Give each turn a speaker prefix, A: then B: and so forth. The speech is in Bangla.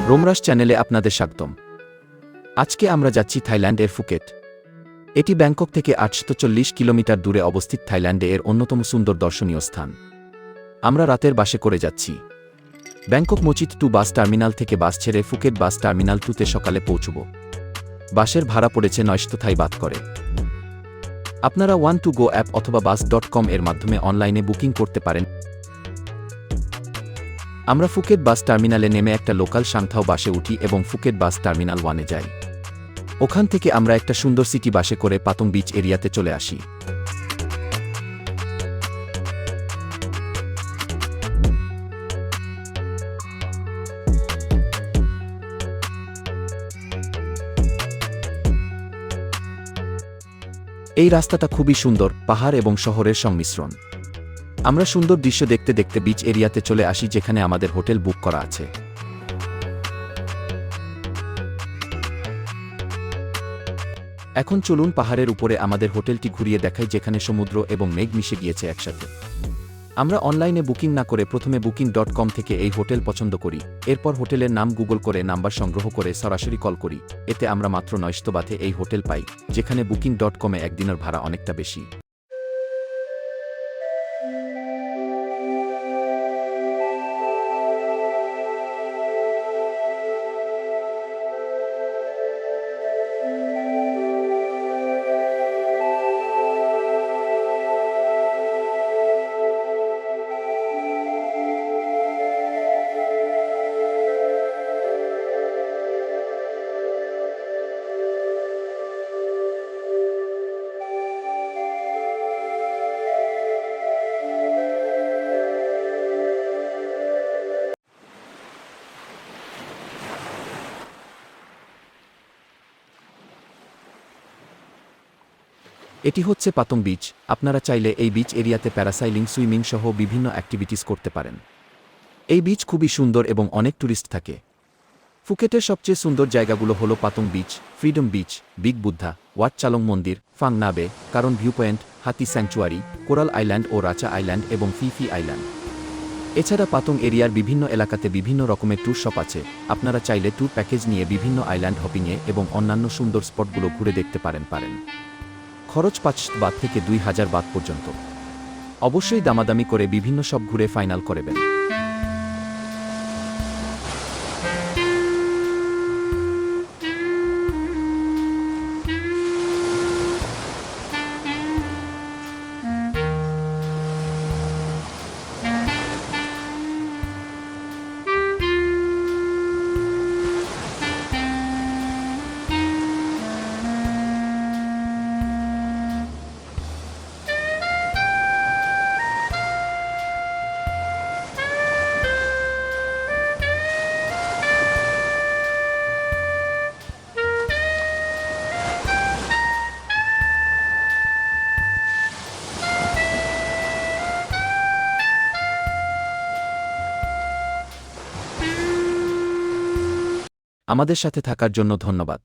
A: রোমরাস চ্যানেলে আপনাদের স্বাগতম। আজকে আমরা যাচ্ছি থাইল্যান্ডের ফুকেট। এটি ব্যাংকক থেকে ৮৪০ কিলোমিটার দূরে অবস্থিত থাইল্যান্ডে এর অন্যতম সুন্দর দর্শনীয় স্থান। আমরা রাতের বাসে করে যাচ্ছি। ব্যাংকক মোচিত 2 বাস টার্মিনাল থেকে বাস ছেড়ে ফুকেট বাস টার্মিনাল 2-তে সকালে পৌঁছব। বাসের ভাড়া পড়েছে ৯০০ থাই বাত করে। আপনারা ওয়ান2গো অ্যাপ অথবা bus.com এর মাধ্যমে অনলাইনে বুকিং করতে পারেন। আমরা ফুকেট বাস টার্মিনালে নেমে একটা লোকাল সাংথাও বাসে উঠি এবং ফুকেট বাস টার্মিনাল 1-এ যাই। ওখান থেকে আমরা একটা সুন্দর সিটি বাসে করে পাতং বিচ এরিয়াতে চলে আসি। এই রাস্তাটা খুবই সুন্দর, পাহাড় এবং শহরের সংমিশ্রণ। আমরা সুন্দর দৃশ্য দেখতে দেখতে বিচ এরিয়াতে চলে আসি, যেখানে আমাদের হোটেল বুক করা আছে। এখন চলুন পাহাড়ের উপরে আমাদের হোটেলটি ঘুরিয়ে দেখাই, যেখানে সমুদ্র এবং মেঘ মিশে গিয়েছে একসাথে। আমরা অনলাইনে বুকিং না করে প্রথমে booking.com থেকে এই হোটেল পছন্দ করি। এরপর হোটেলের নাম গুগল করে নাম্বার সংগ্রহ করে সরাসরি কল করি। এতে আমরা মাত্র ৯০০ বাথে এই হোটেল পাই, যেখানে booking.com-এ একদিনের ভাড়া অনেকটা বেশি। এটি হচ্ছে পাতং বিচ। আপনারা চাইলে এই বিচ এরিয়াতে প্যারাসাইলিং, সুইমিং সহ বিভিন্ন অ্যাক্টিভিটিস করতে পারেন। এই বিচ খুবই সুন্দর এবং অনেক টুরিস্ট থাকে। ফুকেটের সবচেয়ে সুন্দর জায়গাগুলো হলো Patong beach, freedom beach, big Buddha, Wat Chalong মন্দির, Phang Nga Bay, Karon view point, হাতি স্যাংচুয়ারি, কোরাল আইল্যান্ড ও রাচা আইল্যান্ড এবং ফি আইল্যান্ড। এছাড়া পাতং এরিয়ার বিভিন্ন এলাকাতে বিভিন্ন রকমের ট্যুর শপ আছে। আপনারা চাইলে ট্যুর প্যাকেজ নিয়ে বিভিন্ন আইল্যান্ড হপিংয়ে এবং অন্যান্য সুন্দর স্পটগুলো ঘুরে দেখতে পারেন। খরচ ৫০০ বাত থেকে ২০০০ বাত পর্যন্ত। অবশ্যই দামাদামি করে বিভিন্ন সব ঘুরে ফাইনাল করবেন। আমাদের সাথে থাকার জন্য ধন্যবাদ।